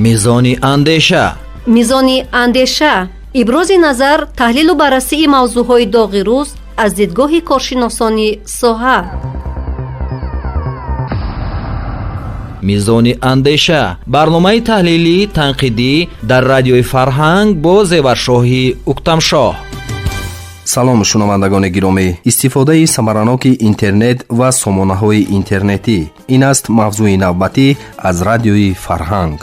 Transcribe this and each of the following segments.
мизони андеша. мизони андеша ибрози назар, таҳлилу баррасии мавзӯъҳои доғи рӯз аз дидгоҳи коршиносони соҳа. мизони андеша барномаи таҳлилӣ танқидӣ дар радиои Фарҳанг бо зеваршоҳи Уктамшоҳ. салом шунавандагони гиромӣ, истифодаи самараноки интернет ва сомонаҳои интернетӣ ин аст мавзӯи навбатӣ аз радиои Фарҳанг.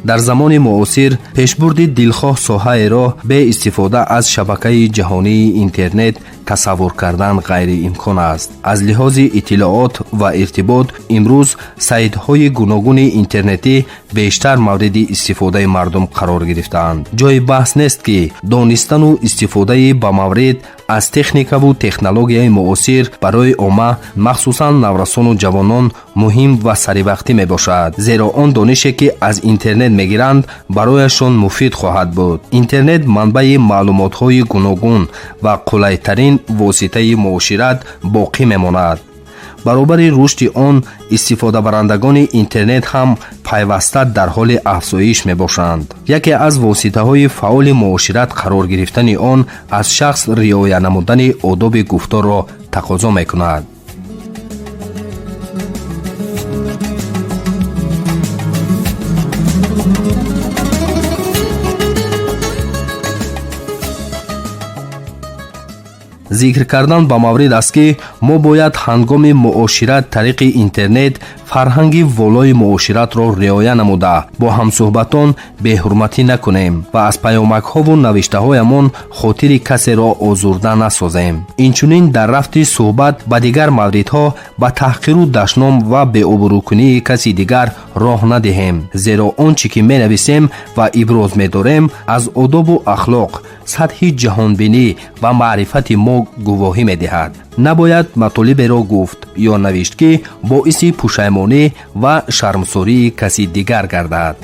дар замони муосир пешбурди дилхоҳ соҳаеро бе истифода аз шабакаи ҷаҳонии интернет тасаввур кардан ғайриимкон аст. аз лиҳози иттилоот ва иртибот имрӯз сайтҳои гуногуни интернетӣ бештар мавриди истифодаи мардум қарор гирифтаанд. ҷои баҳс нест ки донистану истифодаи ба маврид аз техникаву технологияи муосир барои омма, махсусан наврасону ҷавонон муҳим ва саривақтӣ мебошад, зеро он донише ки аз интернет мегиранд барояшон муфид хоҳад буд. интернет манбаи маълумотҳои гуногун ва қулайтарин воситаи муошират боқӣ мемонад. баробари рушди он, истифодабарандагони интернет ҳам пайваста дар ҳоли афзоиш мебошанд. яке аз воситаҳои фаъоли муошират қарор гирифтани он аз шахс риоя намудани одоби гуфторро тақозо мекунад. зикр кардан ба маврид аст ки мо бояд ҳангоми муошират тариқи интернет фарҳанги волои муоширатро риоя намуда бо ҳамсӯҳбатон беҳурматӣ накунем ва аз паёмакҳову навиштаҳоямон хотири касеро озурда насозем. инчунин дар рафти суҳбат ба дигар мавридҳо ба таҳқиру дашном ва беобрӯкунии каси дигар роҳ надиҳем, зеро он чӣ ки менависем ва иброз медорем аз одобу ахлоқ, сатҳи ҷаҳонбинӣ ва маърифати мо гувоҳӣ медиҳад. набояд матолиберо гуфт ё навишт ки боиси пушаймонӣ ва шармсории каси дигар гардад.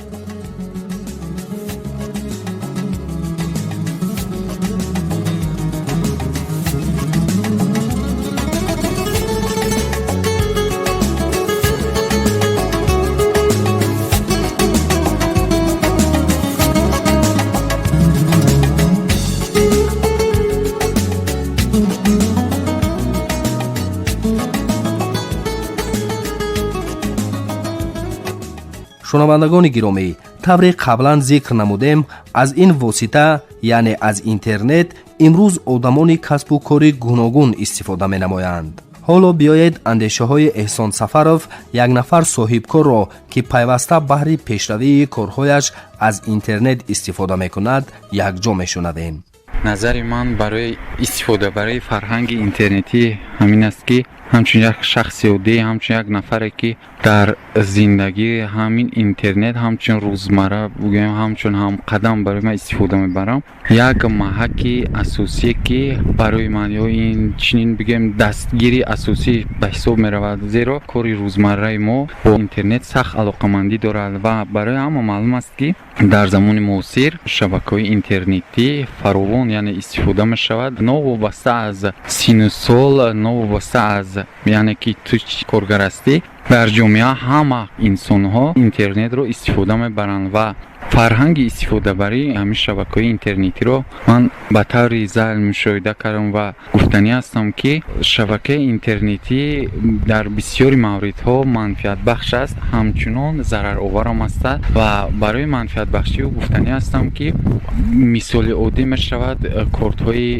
шунавандагони гиромӣ, тавре қаблан зикр намудем, аз ин восита, яъне аз интернет, имрӯз одамони касбу кори гуногун истифода менамоянд. ҳоло биёед андешаҳои Эҳсон Сафаров, як нафар соҳибкорро ки пайваста баҳри пешравии корҳояш аз интернет истифода мекунад, якҷо мешунавем. назари ман барои истифода барои фарҳанги интернетӣ ҳамин аст ки ҳамчун як шахси оддӣ, ҳамчун як нафаре ки дар зиндагӣ ҳамин интернет ҳамчун рӯзмарра бугӯем ҳамчун ҳамқадам барои ман истифода мебарам. як маҳаки асосие ки барои ман ё ин чунин бигӯем дастгири асосӣ ба ҳисоб меравад, зеро кори рӯзмарраи мо бо интернет сахт алоқамандӣ дорад ва барои ҳама маълум аст ки дар замони муосир шабакаҳои интернетӣ фаровон, яъне истифода мешавад, новобаста аз сину сол, новобаста аз яъне ки ту коргар ҳастӣ. дар ҷомеа ҳама инсонҳо интернетро истифода мебаранд ва фарҳанги истифодабарии ҳамин шабакаҳои интернетиро ман ба таври зайл мушоҳида кардам ва гуфтанӣ ҳастам ки шабакаи интернетӣ дар бисёри мавридҳо манфиатбахш аст, ҳамчунон зарароварам аст ва барои манфиатбахшӣ гуфтанӣ ҳастам ки мисоли оддӣ мешавад кортҳои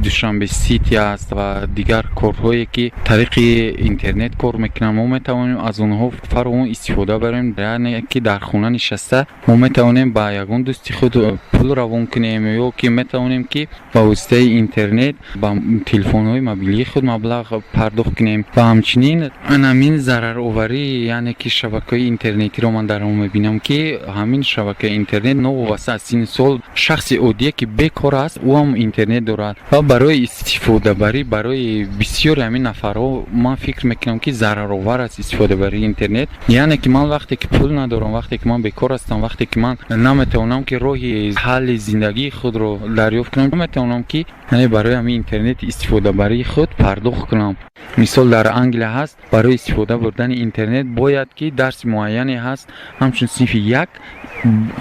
душанбе сити аст ва дигар кортҳое ки тариқи интернет кор мекунанд. мо метавонем аз онҳо фаровон истифода барем, яъне ки дар хона нишаста мо метавонем метавонем ба ягон дӯсти худ пул равон кунем ё ки метавонем ки ба воситаи интернет ба телефонҳои мобилии худ маблағ пардохт кунем ва ҳамчунин ҳамин зарароварӣ яъне ки шабакаи интернетиро ман дар он мебинам ки ҳамин шабакаи интернет новобаста аз синни сол шахси оддие ки бекор аст ӯ ҳам интернет дорад ва барои истифодабарӣ барои бисёри ҳамин нафарҳо ман фикр мекунам ки зараровар аст истифодабарии интернет яъне ки ман вақте ки пул надорам вақте ки ман бекор ҳастам вақте ки ман наметавонам ки роҳи ҳалли зиндагии худро дарёфт кунам наметавонам ки барои ҳамин интернет истифодабарии худ пардохт кунам. мисол дар Англия ҳаст барои истифода бурдани интернет бояд ки дарси муайяне ҳаст ҳамчун синфи як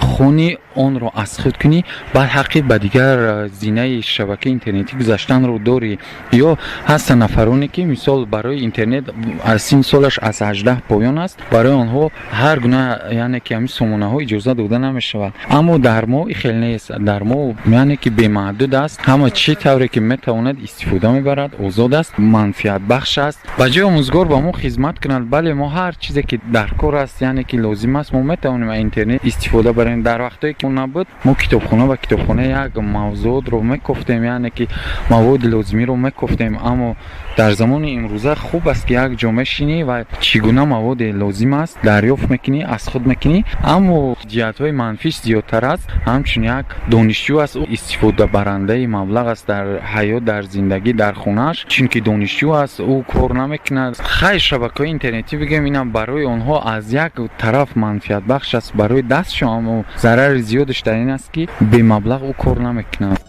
хони онро аз худ кунӣ баъд ҳаққи ба дигар зинаи шабакаи интернетӣ гузаштанро дорӣ ё ҳастанд нафароне ки мисол барои интернет аз синни солаш аз 18 поён аст барои онҳо ҳар гуна яъне ки ҳамин сомонаҳо иҷоза дода намешавад аммо дар мо хел нест дар мо яъне ки бемаҳдуд аст ҳама чӣ тавре ки метавонад истифода мебарад озод аст манфиатбахш аст ба ҷои омӯзгор ба мо хизмат кунад бале мо ҳар чизе ки дар кор аст яъне ки лозим аст мо метавонем аз интернет истифода барем дар вақтое ки набуд мо китобхона ба китобхона як мавзуотро мекофтем яъне ки маводи лозимиро мекофтем аммо дар замони имрӯза хуб аст ки як ҷо мешинӣ ва чӣ гуна маводе лозим аст дарёфт мекунӣ аз худ мекунӣ аммо ҷиҳатҳои манфиш зиёдтар аст ҳамчун як донишҷӯ аст ӯ истифодабарандаи маблағ аст дар ҳаёт дар зиндагӣ дар хонааш чунки донишҷӯ аст ӯ кор намекунад хай шабакаҳои интернетӣ бигем инам барои онҳо аз як тараф манфиатбахш аст барои дастшон аммо зарари зиёдаш дар ин аст ки бемаблағ ӯ кор намекунад.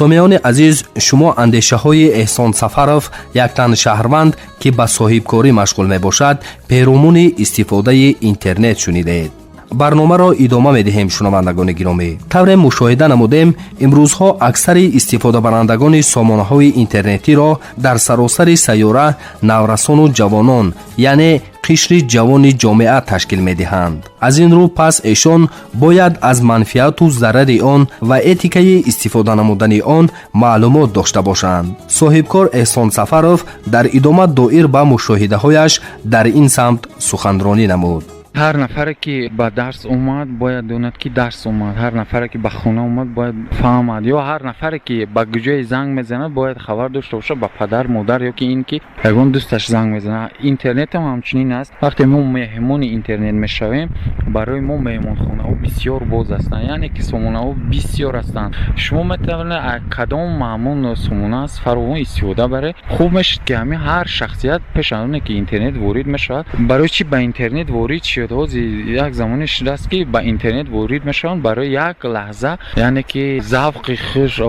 سامیان عزیز شما اندیشه های احسان سفرов یک تن شهروند که به صاحبکاری مشغول می باشد پیرامون استفاده اینترنت شنیدید. برنامه را ادامه می دهیم شنوندگان گرامی. طور مشاهده نمودیم امروزها اکثر استفاده برندگان سامانه های اینترنتی را در سراسر سیاره نورسان و جوانان یعنی قشر جوان جامعه تشکیل می دهند. از این رو پس ایشان باید از منفعت و ضرر آن و اتیکه استفاده نمودن آن معلومات داشته باشند. صاحبکار احسان سفرов در ادامه دایر به مشاهده هایش در این سمت سخنرانی نمود. ҳар нафаре ки ба дарс омад бояд донад ки дарс омад ҳар нафаре ки ба хона омад бояд фаҳмад ё ҳар нафаре ки ба куҷое занг мезанад бояд хабар дошта бошад ба падар модар ё ки ин ки ягон дӯсташ занг мезанад. интернетам ҳамчунин аст вақте мо меҳмони интернет мешавем барои мо меҳмонхонаҳо бисёр боз ҳастанд яъне ки сомонаҳо бисёр ҳастанд шумо метавонед аз кадом маъмул сомона аст фаровон истифода баред хуб мешуд ки ҳамин ҳар шахсият пеш аз оне ки интернет ворид мешавад барои чӣ ба интернет ворид шуд ҳозир як замоне шудааст ки ба интернет ворид мешаванд барои як лаҳза яъне ки завқи хуш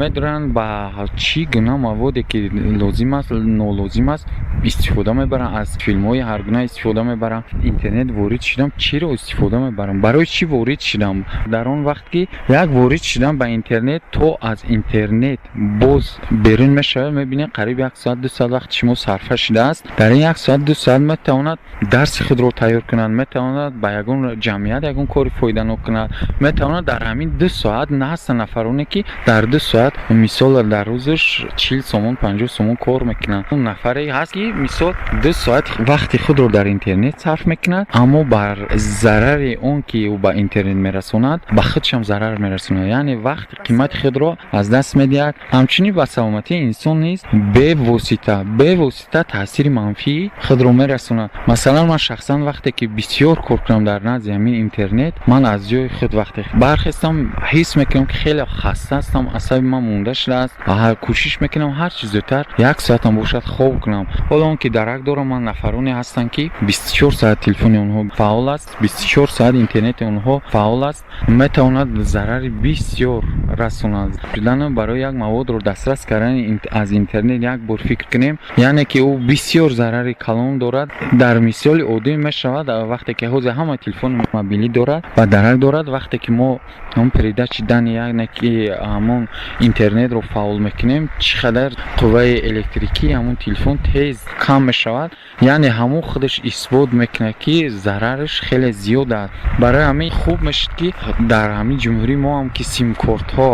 медоранд ба чӣ гуна маводе ки лозим аст нолозим аст истифода мебаранд аз филмҳои ҳар гуна истифода мебаранд. интернет ворид шудам чиро истифода мебарам барои чӣ ворид шудам дар он вақт ки як ворид шудам ба интернет то аз интернет боз берун мешавад мебинед қариб 1 соат 2 соат вақти шумо сарфа шудааст дар ин 1 соат 2 соат метавонад дарси худро тайёр кунад метавонад ба ягон ҷамъият ягон кори фоиданок кунад метавонад дар ҳамин 2 соат ҳастанд нафароне ки дар 2 соат мисол дар рӯзаш 40 сомон 50 сомон кор мекунад. он нафаре ҳаст ки мисол 2 соат вақти худро дар интернет сарф мекунад аммо бар зарари он ки ӯ ба интернет мерасонад ба худшам зарар мерасонад яъне вақти қимати худро аз даст медиҳад. ҳамчунин ба саломатии инсон низ бевосита таъсири манфии худро мерасонад. масалан ман шахсан вақте ки бисёр кор кунам дар назди ҳамин интернет ман аз ҷои худ вақте бархестам ҳис мекунам ки хеле хаста ҳастам асаби ман монда шудааст ва кӯшиш мекунам ҳар чӣ зудтар 1 соатам бошад хоб кунам. ҳоло он ки дарак дорам ман нафароне ҳастанд ки 24 соат телефони онҳо фаъол аст 24 соат интернети онҳо фаъол аст метавонад зарари бисёр расонад. шудан барои як маводро дастрас кардани аз интернет як бор фикр кунем яъне ки ӯ бисёр зарари калон дорад. дар мисоли оддӣ мешавад вақте ки ҳозир ҳама телефони мобилӣ дорад ва дарак дорад, вақте ки мо ҳамон передачи дани яки ҳамон интернетро фаъол мекунем, чӣ қадар қувваи электрикии ҳамон телефон тез кам мешавад. яъне ҳамон худаш исбот мекунад ки зарараш хеле зиёд аст. барои ҳамин хуб мешуд ки дар ҳамин ҷумҳурии мо ҳам ки симкортҳо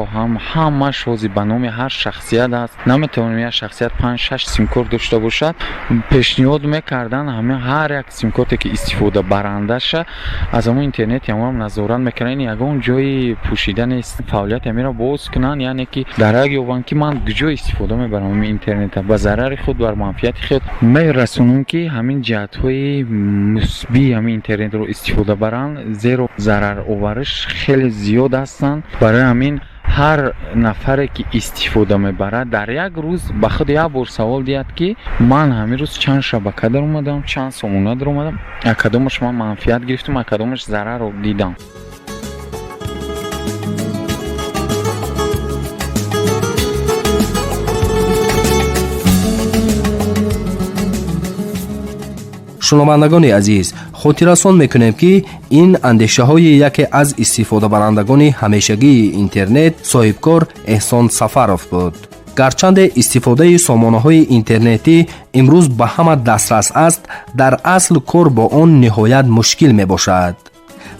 ҳамаш ҳозир ба номи ҳар шахсият аст. наметавонем як шахсият 5-6 симкорт дошта бошад. пешниҳод мекардан ҳамин ҳар як симкорте ки истифода барандаша аз ҳамон интернет ҳамон назорат мекунад. ин ягон ҷои пӯшидани фаъолияти ҳаминро боз кунанд, яъне ки дарак ёбанд ки ман куҷо истифода мебарам ҳамин интернета, ба зарари худ ва манфиати худ мерасонам ки ҳамин ҷиҳатҳои мусбии ҳамин интернетро истифода баранд, зеро зараровариш хеле зиёд ҳастанд. барои ҳамин ҳар нафаре ки истифода мебарад дар як рӯз ба худ як бор савол диҳад ки ман ҳамин рӯз чанд шабака дар омадам, чанд сомона дар омадам, якадомаш ман манфиат гирифтам, якадомаш зараро дидам. шунавандагони азиз, хотиррасон мекунем ки ин андешаҳои яке аз истифодабарандагони ҳамешагии интернет соҳибкор эҳсон сафаров буд. гарчанде истифодаи сомонаҳои интернетӣ имрӯз ба ҳама дастрас аст, дар асл кор бо он ниҳоят мушкил мебошад.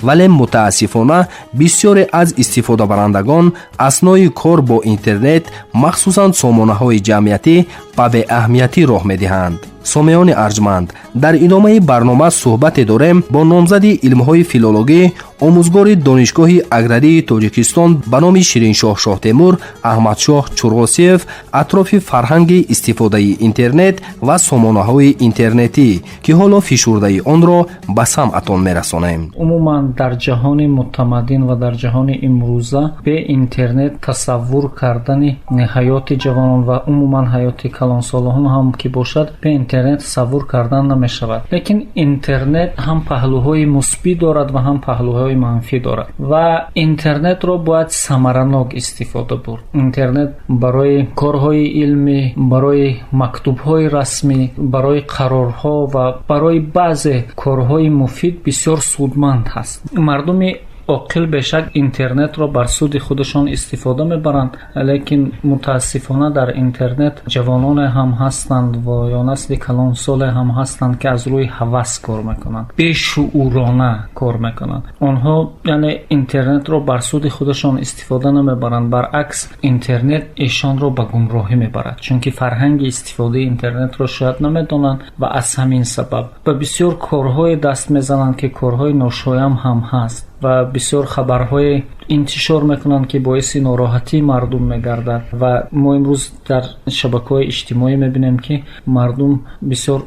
вале мутаассифона бисёре аз истифодабарандагон аснои кор бо интернет, махсусан сомонаҳои ҷамъиятӣ, ба беаҳамиятӣ роҳ медиҳанд. сомеёни арҷманд, дар идомаи барнома суҳбате дорем бо номзади илмҳои филологӣ, омӯзгори донишгоҳи аграрии тоҷикистон ба номи шириншоҳ шоҳтемур аҳмадшоҳ чурғосиев атрофи фарҳанги истифодаи интернет ва сомонаҳои интернетӣ ки ҳоло фишурдаи онро ба самъатон мерасонем. умуман дар ҷаҳони мутамаддин ва дар ҷаҳони имрӯза бе интернет тасаввур кардани ҳаёти ҷавонон ва умуман ҳаёти калонсолон ҳам ки бошад, бе интернет тасаввур кардан намешавад. лекин интернет ҳам паҳлӯҳои мусбӣ дорад ва ҳам паҳлӯҳои манфӣ дорад ва интернетро бояд самаранок истифода бурд. интернет барои корҳои илмӣ, барои мактубҳои расмӣ, барои қарорҳо ва барои баъзе корҳои муфид бисёр судманд ҳаст. мардуми оқил бешак интернетро бар суди худашон истифода мебаранд, лекин мутаассифона дар интернет ҷавононе ҳам ҳастанд ва ё насли калонсоле ҳам ҳастанд ки аз рӯи ҳавас кор мекунанд, бешуурона кор мекунанд. онҳо яъне интернетро бар суди худашон истифода намебаранд, баръакс интернет эшонро ба гумроҳӣ мебарад, чунки фарҳанги истифодаи интернетро шояд намедонанд ва аз ҳамин сабаб ба бисёр корҳое даст мезананд ки корҳои ношоям ҳам ҳаст ва бисёр хабарҳое интишор мекунанд ки боиси нороҳатии мардум мегардад. ва мо имрӯз дар шабакаҳои иҷтимоӣ мебинем ки мардум бисёр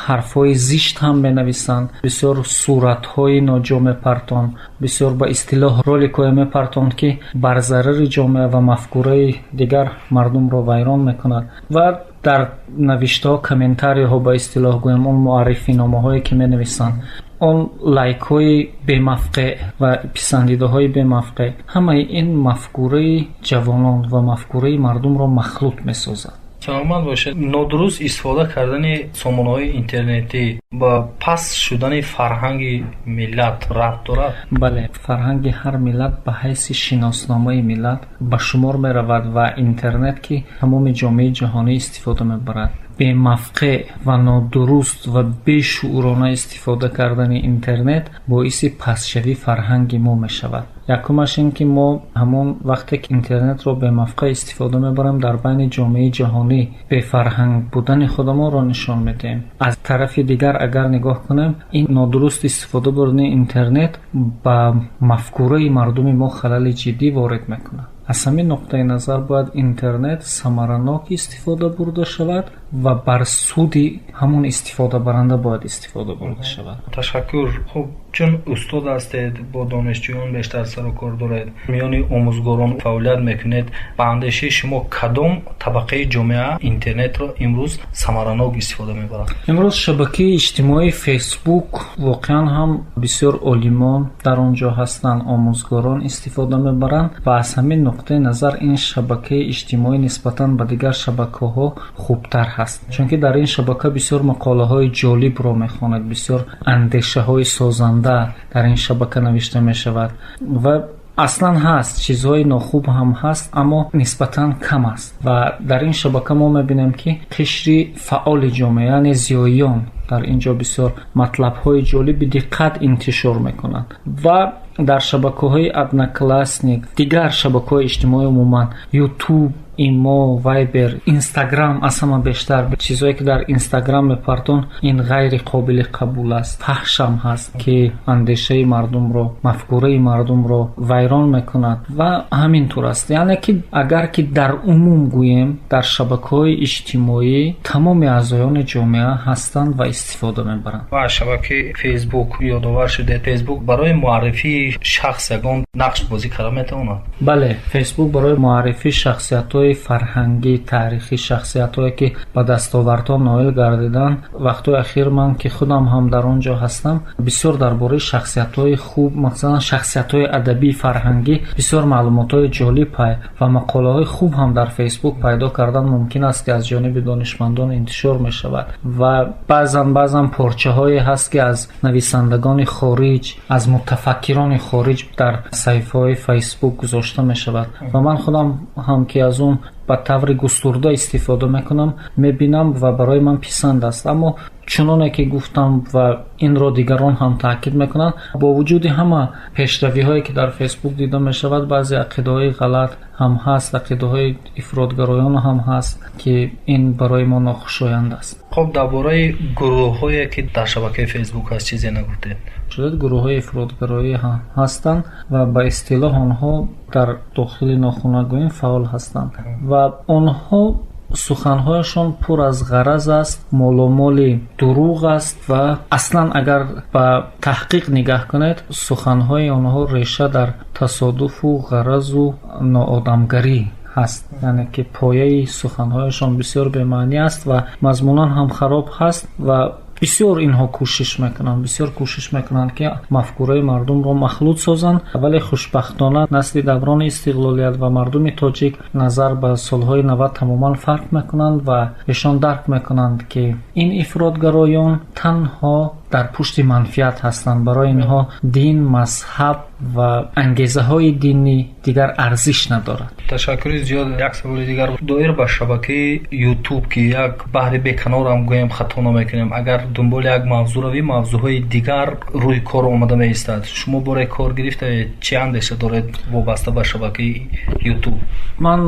ҳарфҳои зишт ҳам менависанд, бисёр суратҳои ноҷо мепартонд, бисёр ба истилоҳ роликое мепартонд ки бар зарари ҷомеа ва мафкураи дигар мардумро вайрон мекунад. ва дар навиштаҳо комментариҳо ба истилоҳ гӯем, он муаррифиномаҳое ки менависанд, он лайкҳои бемавқеъ ва писандидаҳои бемавқеъ, ҳамаи ин мафкураи ҷавонон ва мафкураи мардумро махлут месозад. тамоман бошад нодуруст истифода кардани сомонаҳои интернетӣ ба паст шудани фарҳанги миллат рабт дорад? бале, фарҳанги ҳар миллат ба ҳайси шиносномаи миллат ба шумор меравад ва интернет ки тамоми ҷомеаи ҷаҳонӣ истифода мебарад. бемавқеъ ва нодуруст ва бешуурона истифода кардани интернет боиси пастшавии фарҳанги мо мешавад. якумаш ин ки мо ҳамон вақте ки интернетро бемавқеъ истифода мебарем, дар байни ҷомеаи ҷаҳонӣ бефарҳанг будани худамонро нишон медиҳем. аз тарафи дигар агар нигоҳ кунем, ин нодуруст истифода бурдани интернет ба мафкураи мардуми мо халали ҷиддӣ ворид мекунад. аз ҳамин нуқтаи назар бояд интернет самаранок истифода бурда шавад ва бар суди ҳамон истифодабаранда бояд истифода бурда шавад. ташаккур. хуб, чун устод ҳастед бо донишҷӯён бештар сару кор доред, миёни омӯзгорон фаъолият мекунед, ба андешаи шумо кадом табақаи ҷомеа интернетро имрӯз самаранок истифода мебарад? имрӯз шабакаи иҷтимоии фейсбук воқеан ҳам бисёр олимон дар он ҷо ҳастанд, омӯзгорон истифода мебаранд ва аз ҳамин нуқтаи назар ин шабакаи иҷтимоӣ нисбатан ба дигар шабакаҳо хубтар ҳаст, чунки дар ин шабака бисёр мақолаҳои ҷолибро мехонед, бисёр андешаҳои созанда дар ин шабака навишта мешавад ва аслан ҳаст, чизҳои нохуб ҳам ҳаст, аммо нисбатан кам аст. Ва дар ин шабака мо мебинем ки қишри фаъоли ҷомеа, яъне зиёиён дар ин ҷо бисёр матлабҳои ҷолиби диққат интишор мекунанд ва дар шабакаҳои одноклассник, дигар шабакаҳои иҷтимоӣ умуман, ютуб, имо, вайбер, инстаграм аз ҳама бештар чизое ки дар инстаграм мепартон ин ғайри қобили қабул аст, фаҳшам ҳаст ки андешаи мардумро, мафкураи мардумро вайрон мекунад ва ҳамин тур аст. яъне ки агар ки дар умум гӯем, дар шабакаҳои иҷтимоӣ тамоми аъзоёни ҷомеа ҳастанд ва истифода мебаранд. ва шабакаи фейсбук ёдовар шудед, фейсбук барои муаррифии шахс ягон нақш бозӣ карда метавонад? бале, фейсбук барои муаррифии шахсиятҳои фарҳангӣ, таърихи, шахсиятҳое ки ба дастовардҳо ноил гардиданд. вақтҳои ахир ман ки худам ҳам дар он ҷо ҳастам, бисёр дар бораи шахсиятҳои хуб, масалан шахсиятҳои адаби, фарҳангӣ бисёр маълумотҳои ҷолиб ва мақолаҳои хуб ҳам дар фейсбук пайдо кардан мумкин аст ки аз ҷониби донишмандон интишор мешавад ва баъзан порчаҳое ҳаст ки аз нависандагони хориҷ, аз мутафаккирони хориҷ дар саҳифаҳои фейсбук гузошта мешавад ва ман худам ҳам ки аз он ба таври густурда истифода мекунам, мебинам ва барои ман писанд аст. аммо чуноне ки гуфтам ва инро дигарон ҳам таъкид мекунанд, бо вуҷуди ҳама пешравиҳое ки дар фейсбук дида мешавад, баъзе ақидаҳои ғалат ҳам ҳаст, ақидаҳои ифротгароён ҳам ҳаст ки ин барои мо нохушоянд аст. хоб дар бораи гурӯҳҳое ки дар шабакаи фейсбук ҳаст чизе нагуфтед? шудед гурӯҳҳои ифротгароӣ ҳастанд ва ба истилоҳ онҳо дар дохили нохунагӯем фаъол ҳастанд ва онҳо суханҳояшон пур аз ғараз аст, моломоли дурӯғ аст ва аслан агар ба таҳқиқ нигаҳ кунед, суханҳои онҳо реша дар тасодуфу ғаразу ноодамгарӣ ҳаст, яъне ки пояи суханҳояшон бисёр бемаънӣ аст ва мазмунан ҳам хароб ҳаст ва бисёр инҳо бисёр кӯшиш мекунанд ки мафкураи мардумро махлуд созанд, вале хушбахтона насли даврони истиқлолият ва мардуми тоҷик назар ба солҳои 90 тамоман фарқ мекунанд ва эшон дарк мекунанд ки ин ифротгароён танҳо дар пушти манфиат ҳастанд. барои инҳо дин, мазҳаб ва ангезаҳои динӣ дигар арзиш надорад. ташаккури зиёд. як саволи дигар доир ба шабакаи ютуб ки як баҳри беканорам гӯем хато намекунем, агар дунболи як мавзӯ равӣ, мавзӯъҳои дигар рӯи кор омада меистад, шумо бораи кор гирифтавед, чӣ андеша доред вобаста ба шабакаи ютуб? ман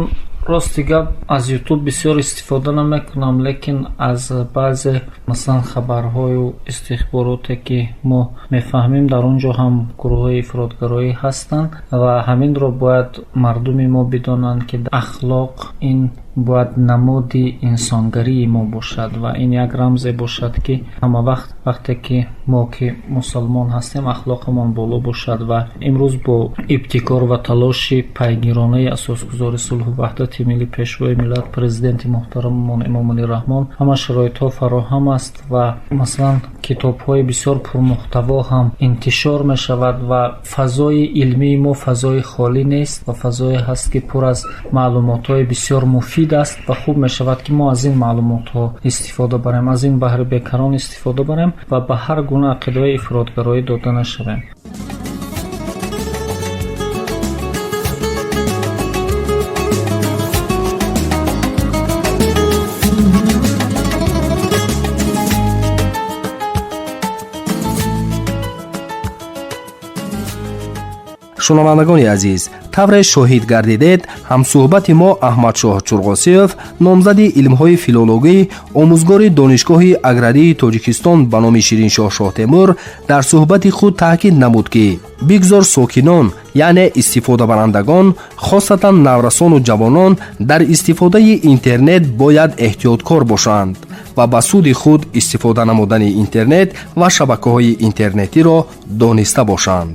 рости гап аз ютуб бисёр истифода намекунам, лекин аз баъзе масалан хабарҳою истихбороте ки мо мефаҳмем, дар он ҷо ҳам гурӯҳҳои ифротгароӣ ҳастанд ва ҳаминро бояд мардуми мо бидонанд ки ахлоқ ин бояд намуди инсонгарии мо бошад ва ин як рамзе бошад ки ҳама вақте ки мо ки мусалмон ҳастем, ахлоқамон боло бошад ва имрӯз бо ибтикор ва талоши пайгиронаи асосгузори сулҳу ваҳдати миллӣ, пешвои миллат, президенти муҳтарамон Эмомалӣ Раҳмон, ҳама шароитҳо фароҳам аст ва масалан китобҳои бисёр пурмуҳтаво ҳам интишор мешавад ва фазои илмии мо фазои холӣ нест ва фазое ҳаст ки пур аз маълумотҳои бисёр муфид аст ва хуб мешавад ки мо аз ин маълумотҳо истифода барем, аз ин баҳри бекарон истифода барем ва ба ҳар гуна ақидаҳои ифротгароӣ дода нашавем. шунавандагони азиз, тавре шоҳид гардидед, ҳамсӯҳбати мо Аҳмадшоҳ Чурғосиёв, номзади илмҳои филологӣ, омӯзгори донишгоҳи аграрии Тоҷикистон ба номи Шириншоҳ Шоҳтемур дар суҳбати худ таъкид намуд ки бигзор сокинон, яъне истифодабарандагон, хосатан наврасону ҷавонон дар истифодаи интернет бояд эҳтиёткор бошанд ва ба суди худ истифода намудани интернет ва шабакаҳои интернетиро дониста бошанд.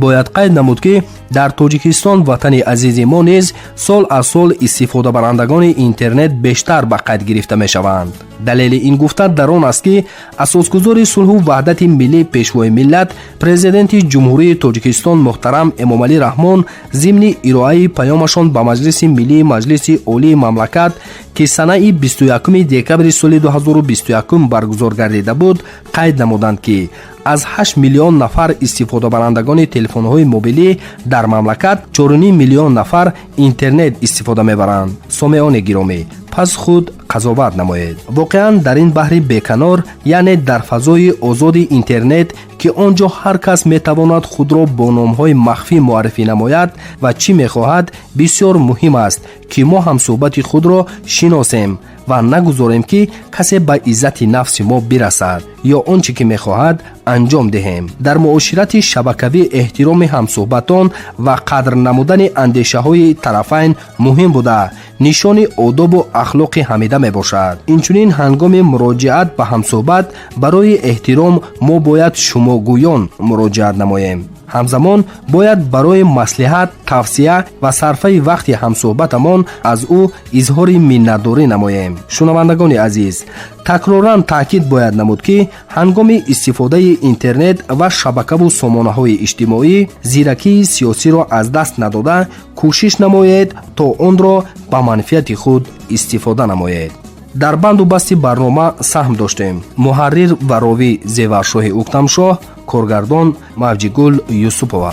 бояд қайд намуд ки дар тоҷикистон ватани азизи мо низ сол аз сол истифодабарандагони интернет бештар ба қайд гирифта мешаванд. далели ин гуфта дар он аст ки асосгузори сулҳу ваҳдати миллӣ пешвои миллат президенти ҷумҳурии тоҷикистон муҳтарам эмомалӣ раҳмон зимни ироаи паёмашон ба маҷлиси миллии маҷлиси олии мамлакат ки санаи 21 декабри соли 2021 баргузор гардида буд қайд намуданд ки аз 8 миллион нафар истифодабарандагони телефонҳои мобилӣ дар мамлакат 4.5 миллион нафар интернет истифода мебаранд. сомеони гиромӣ, пас худ қазоват намоед. воқеан дар ин баҳри беканор, яъне дар фазои озоди интернет ки он ҷо ҳар кас метавонад худро бо номҳои махфӣ муаррифӣ намояд ва чӣ мехоҳад, бисёр муҳим аст ки мо ҳамсӯҳбати худро шиносем ва нагузорем ки касе ба иззати нафси мо бирасад ё он чӣ ки мехоҳад анҷом диҳем. дар муоширати шабакавӣ эҳтироми ҳамсӯҳбатон ва қадр намудани андешаҳои тарафайн муҳим буда нишони одобу ахлоқи ҳамида мебошад. инчунин ҳангоми муроҷиат ба ҳамсӯҳбат барои эҳтиром мо бояд шумогӯён муроҷиат намоем. ҳамзамон бояд барои маслиҳат, тавсия ва сарфаи вақти ҳамсӯҳбатамон аз ӯ изҳори миннатдорӣ намоем. шунавандагони азиз, такроран таъкид бояд намуд ки ҳангоми истифодаи интернет ва шабакаву сомонаҳои иҷтимоӣ зиракии сиёсиро аз даст надода кӯшиш намоед то онро ба манфиати худ истифода намоед. дар банду басти барнома саҳм доштем. муҳаррир ва ровӣ зеваршоҳи уктамшоҳ, коргардон Мавҷигул Юсупова.